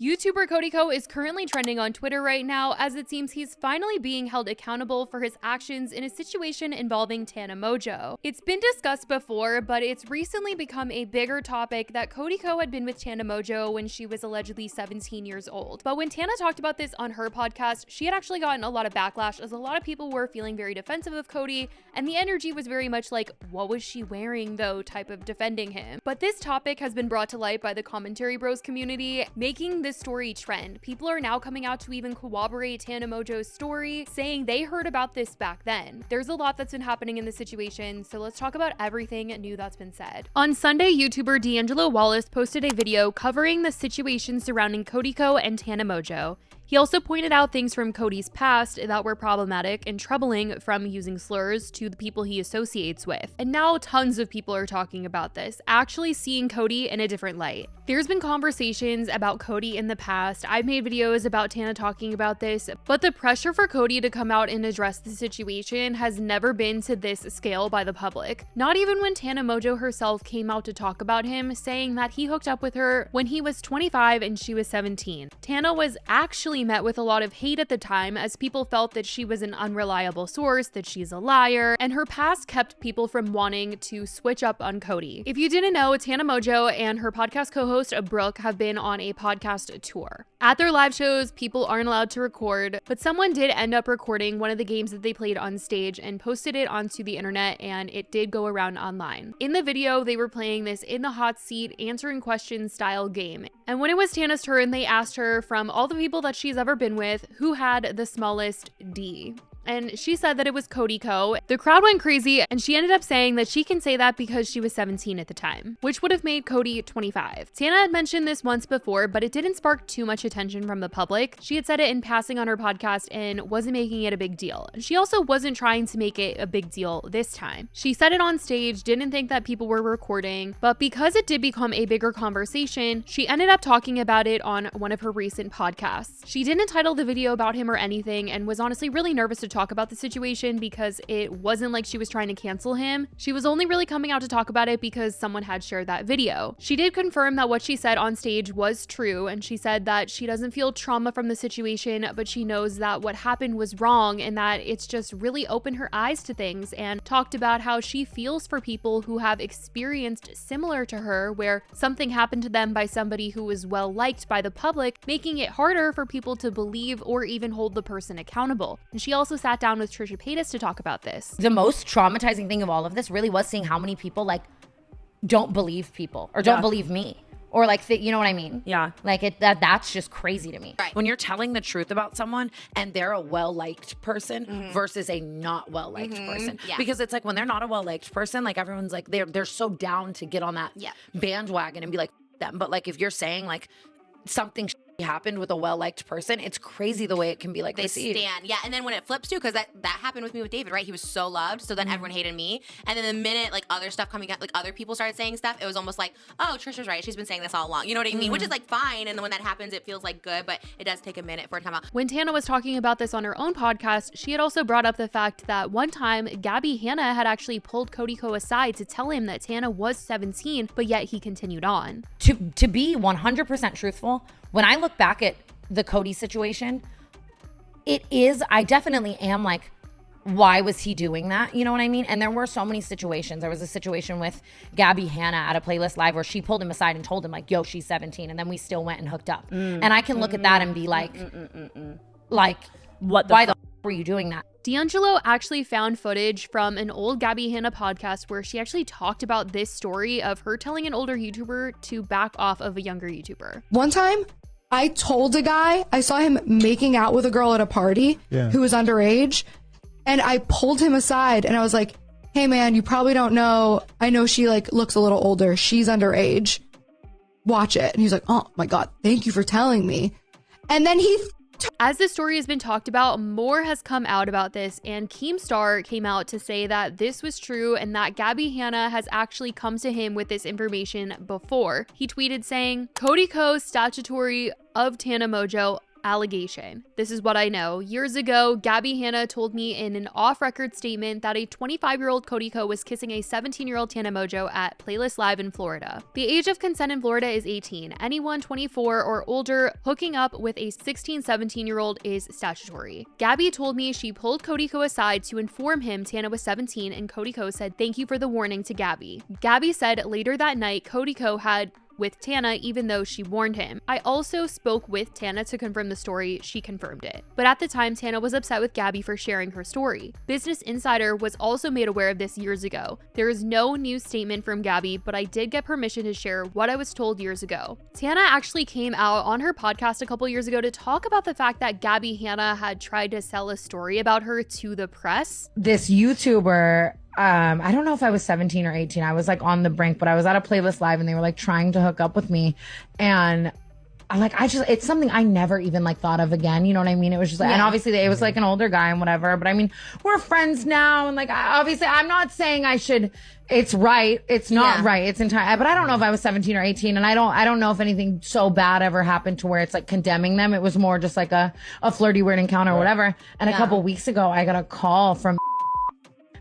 YouTuber CODY is currently trending on Twitter right now, as it seems he's finally being held accountable for his actions in a situation involving Tana Mongeau. It's been discussed before, but it's recently become a bigger topic that CODY had been with Tana Mongeau when she was allegedly 17 years old. But when Tana talked about this on her podcast, she had actually gotten a lot of backlash, as a lot of people were feeling very defensive of CODY, and the energy was very much like, what was she wearing though, type of defending him. But this topic has been brought to light by the Commentary Bros community, making this story trend. People are now coming out to even corroborate Tana Mongeau's story, saying they heard about this back then. There's a lot that's been happening in this situation, so let's talk about everything new that's been said. On Sunday, YouTuber D'Angelo Wallace posted a video covering the situation surrounding CODY and Tana Mongeau. He also pointed out things from CODY's past that were problematic and troubling, from using slurs to the people he associates with. And now tons of people are talking about this, actually seeing CODY in a different light. There's been conversations about CODY in the past. I've made videos about Tana talking about this, but the pressure for CODY to come out and address the situation has never been to this scale by the public. Not even when Tana Mongeau herself came out to talk about him, saying that he hooked up with her when he was 25 and she was 17. Tana was actually met with a lot of hate at the time, as people felt that she was an unreliable source, that she's a liar, and her past kept people from wanting to switch up on CODY. If you didn't know, Tana Mongeau and her podcast co-host Brooke have been on a podcast tour. At their live shows, people aren't allowed to record, but someone did end up recording one of the games that they played on stage and posted it onto the internet, and it did go around online. In the video, they were playing this in the hot seat, answering questions style game. And when it was Tana's turn, they asked her, from all the people that she's ever been with, who had the smallest D. And she said that it was CODY. The crowd went crazy, and she ended up saying that she can say that because she was 17 at the time, which would have made CODY 25. Tana had mentioned this once before, but it didn't spark too much attention from the public. She had said it in passing on her podcast and wasn't making it a big deal. She also wasn't trying to make it a big deal this time. She said it on stage, didn't think that people were recording, but because it did become a bigger conversation, she ended up talking about it on one of her recent podcasts. She didn't title the video about him or anything, and was honestly really nervous to talk about the situation because it wasn't like she was trying to cancel him. She was only really coming out to talk about it because someone had shared that video. She did confirm that what she said on stage was true, and she said that she doesn't feel trauma from the situation, but she knows that what happened was wrong and that it's just really opened her eyes to things, and talked about how she feels for people who have experienced similar to her, where something happened to them by somebody who was well liked by the public, making it harder for people to believe or even hold the person accountable. And she also sat down with Trisha Paytas to talk about this. The most traumatizing thing of all of this really was seeing how many people like don't believe people or don't believe me. Or like, you know what I mean? Yeah. Like that's just crazy to me. Right. When you're telling the truth about someone and they're a well-liked person versus a not well-liked person. Yeah. Because it's like when they're not a well-liked person, like everyone's like, they're so down to get on that bandwagon and be like, them. But like if you're saying like something happened with a well-liked person, it's crazy the way it can be like they received. stand. Yeah, and then when it flips too, because that happened with me with David, right? He was so loved, so then everyone hated me. And then the minute like other stuff coming out, like other people started saying stuff, it was almost like, oh, Trisha's right. She's been saying this all along. You know what I mean? Which is like fine. And then when that happens, it feels like good, but it does take a minute for it to come out. When Tana was talking about this on her own podcast, she had also brought up the fact that one time Gabby Hanna had actually pulled CODY aside to tell him that Tana was 17, but yet he continued on. To be 100% truthful, when I look back at the CODY situation, I definitely am like, why was he doing that? You know what I mean? And there were so many situations. There was a situation with Gabby Hanna at a Playlist Live where she pulled him aside and told him like, yo, she's 17. And then we still went and hooked up. And I can look at that and be like, like, why the were you doing that? D'Angelo actually found footage from an old Gabby Hanna podcast where she actually talked about this story of her telling an older YouTuber to back off of a younger YouTuber. One time, I told a guy, I saw him making out with a girl at a party who was underage, and I pulled him aside and I was like, hey man, you probably don't know, I know she like looks a little older, she's underage, watch it. And he's like, oh my God, thank you for telling me. And then as this story has been talked about, more has come out about this, and Keemstar came out to say that this was true and that Gabby Hanna has actually come to him with this information before. He tweeted saying, CODY statutory of Tana Mongeau allegation. This is what I know. Years ago, Gabby Hanna told me in an off-record statement that a 25-year-old CODY Co was kissing a 17-year-old Tana Mongeau at Playlist Live in Florida. The age of consent in Florida is 18. Anyone 24 or older hooking up with a 16, 17-year-old is statutory. Gabby told me she pulled CODY Co aside to inform him Tana was 17, and CODY Co said thank you for the warning to Gabby. Gabby said later that night CODY Co had with Tana even though she warned him. I also spoke with Tana to confirm the story. She confirmed it. But at the time, Tana was upset with Gabby for sharing her story. Business Insider was also made aware of this years ago. There is no new statement from Gabby, but I did get permission to share what I was told years ago. Tana actually came out on her podcast a couple years ago to talk about the fact that Gabby Hanna had tried to sell a story about her to the press. This YouTuber, I don't know if I was 17 or 18. I was like on the brink, but I was at a Playlist Live and they were like trying to hook up with me. And it's something I never even like thought of again. You know what I mean? It was just like, and obviously it was like an older guy and whatever, but I mean, we're friends now. And like, obviously I'm not saying it's right. It's not right. It's entire, but I don't know if I was 17 or 18. And I don't know if anything so bad ever happened to where it's like condemning them. It was more just like a flirty weird encounter or whatever. And a couple weeks ago, I got a call from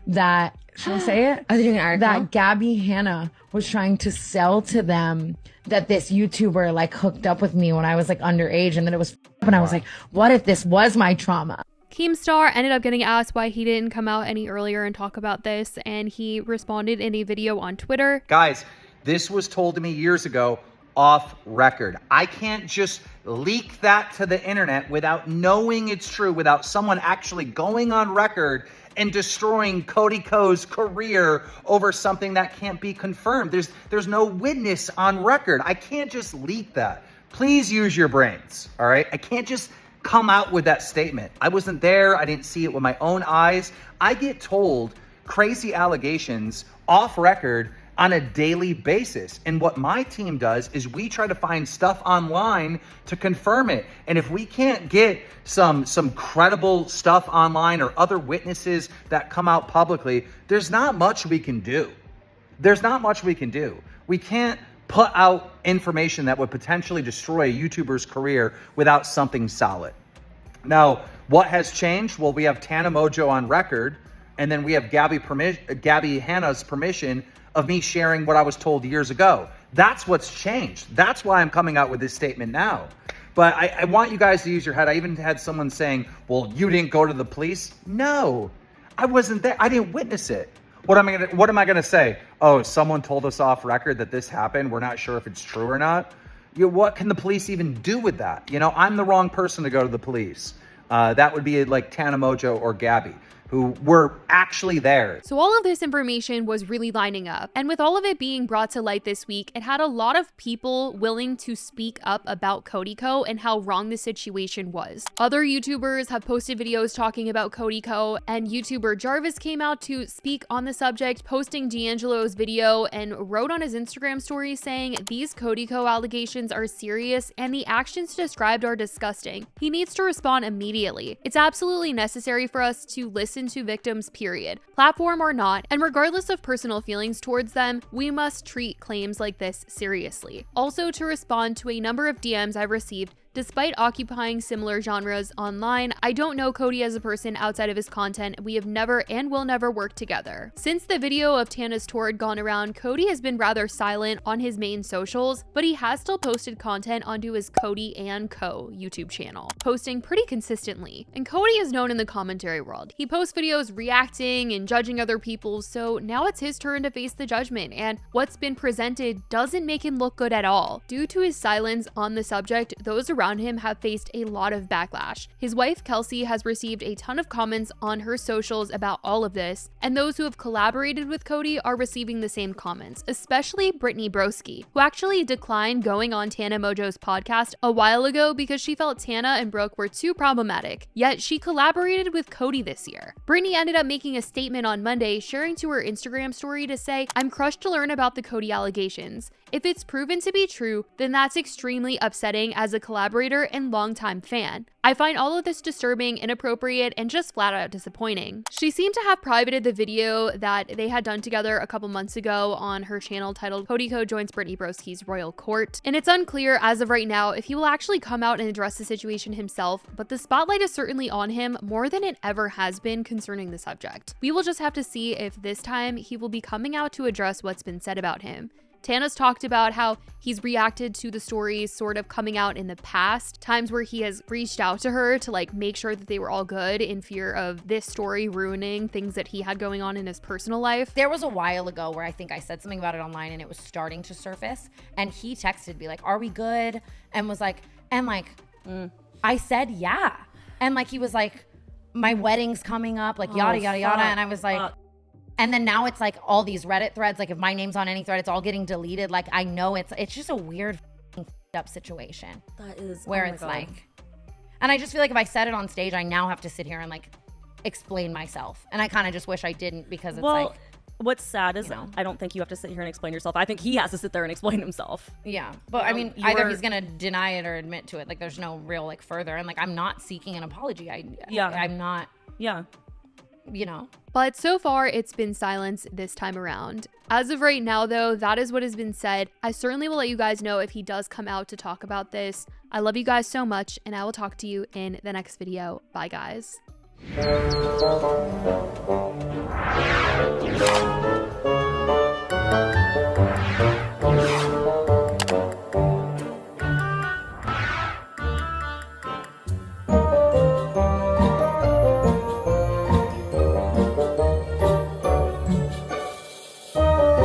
that, should I say it? Are they doing an article? That Gabby Hanna was trying to sell to them that this YouTuber like hooked up with me when I was like underage, and then it was and I was like, what if this was my trauma? Keemstar ended up getting asked why he didn't come out any earlier and talk about this, and he responded in a video on Twitter. Guys, this was told to me years ago off record. I can't just leak that to the internet without knowing it's true, without someone actually going on record and destroying CODY Co's career over something that can't be confirmed. There's no witness on record. I can't just leak that. Please use your brains, all right? I can't just come out with that statement. I wasn't there. I didn't see it with my own eyes. I get told crazy allegations off record on a daily basis. And what my team does is we try to find stuff online to confirm it. And if we can't get some credible stuff online or other witnesses that come out publicly, there's not much we can do. There's not much we can do. We can't put out information that would potentially destroy a YouTuber's career without something solid. Now, what has changed? Well, we have Tana Mongeau on record, and then we have Gabby Hanna's permission of me sharing what I was told years ago. That's what's changed. That's why I'm coming out with this statement now. But I want you guys to use your head. I even had someone saying, well, you didn't go to the police. No, I wasn't there. I didn't witness it. What am I gonna say? Oh, someone told us off record that this happened. We're not sure if it's true or not. What can the police even do with that? I'm the wrong person to go to the police. That would be like Tana Mongeau or Gabby, who were actually there. So all of this information was really lining up. And with all of it being brought to light this week, it had a lot of people willing to speak up about CODY Co and how wrong the situation was. Other YouTubers have posted videos talking about CODY Co, and YouTuber Jarvis came out to speak on the subject, posting D'Angelo's video and wrote on his Instagram story saying, these CODY Co allegations are serious and the actions described are disgusting. He needs to respond immediately. It's absolutely necessary for us to listen to victims, period, platform or not, and regardless of personal feelings towards them, we must treat claims like this seriously. Also, to respond to a number of DMs I've received, despite occupying similar genres online, I don't know CODY as a person outside of his content. We have never and will never work together. Since the video of Tana's tour had gone around, CODY has been rather silent on his main socials, but he has still posted content onto his CODY and Co YouTube channel, posting pretty consistently. And CODY is known in the commentary world. He posts videos reacting and judging other people, so now it's his turn to face the judgment, and what's been presented doesn't make him look good at all. Due to his silence on the subject, those around him have faced a lot of backlash. His wife, Kelsey, has received a ton of comments on her socials about all of this, and those who have collaborated with CODY are receiving the same comments, especially Brittany Broski, who actually declined going on Tana Mongeau's podcast a while ago because she felt Tana and Brooke were too problematic, yet she collaborated with CODY this year. Brittany ended up making a statement on Monday, sharing to her Instagram story to say, I'm crushed to learn about the CODY allegations. If it's proven to be true, then that's extremely upsetting as a collaborator collaborator and longtime fan. I find all of this disturbing, inappropriate, and just flat out disappointing. She seemed to have privated the video that they had done together a couple months ago on her channel titled Cody Co Joins Brittany Broski's Royal Court. And it's unclear as of right now if he will actually come out and address the situation himself, but the spotlight is certainly on him more than it ever has been concerning the subject. We will just have to see if this time he will be coming out to address what's been said about him. Tana's talked about how he's reacted to the stories sort of coming out in the past, times where he has reached out to her to like make sure that they were all good in fear of this story ruining things that he had going on in his personal life. There was a while ago where I think I said something about it online and it was starting to surface, and he texted me like, are we good? And was like, I said, yeah. And like, he was like, my wedding's coming up, like yada, yada, yada. And I was like, and then now it's like all these Reddit threads, like if my name's on any thread, it's all getting deleted. Like I know it's just a weird up situation. That is where it's like, and I just feel like if I said it on stage, I now have to sit here and like explain myself. And I kind of just wish I didn't, because it's like, what's sad is, you know. I don't think you have to sit here and explain yourself. I think he has to sit there and explain himself. Yeah. But I mean, either he's going to deny it or admit to it. Like there's no real like further. And like, I'm not seeking an apology. I'm not, you know. But so far, it's been silence this time around. As of right now, though, that is what has been said. I certainly will let you guys know if he does come out to talk about this. I love you guys so much, and I will talk to you in the next video. Bye, guys.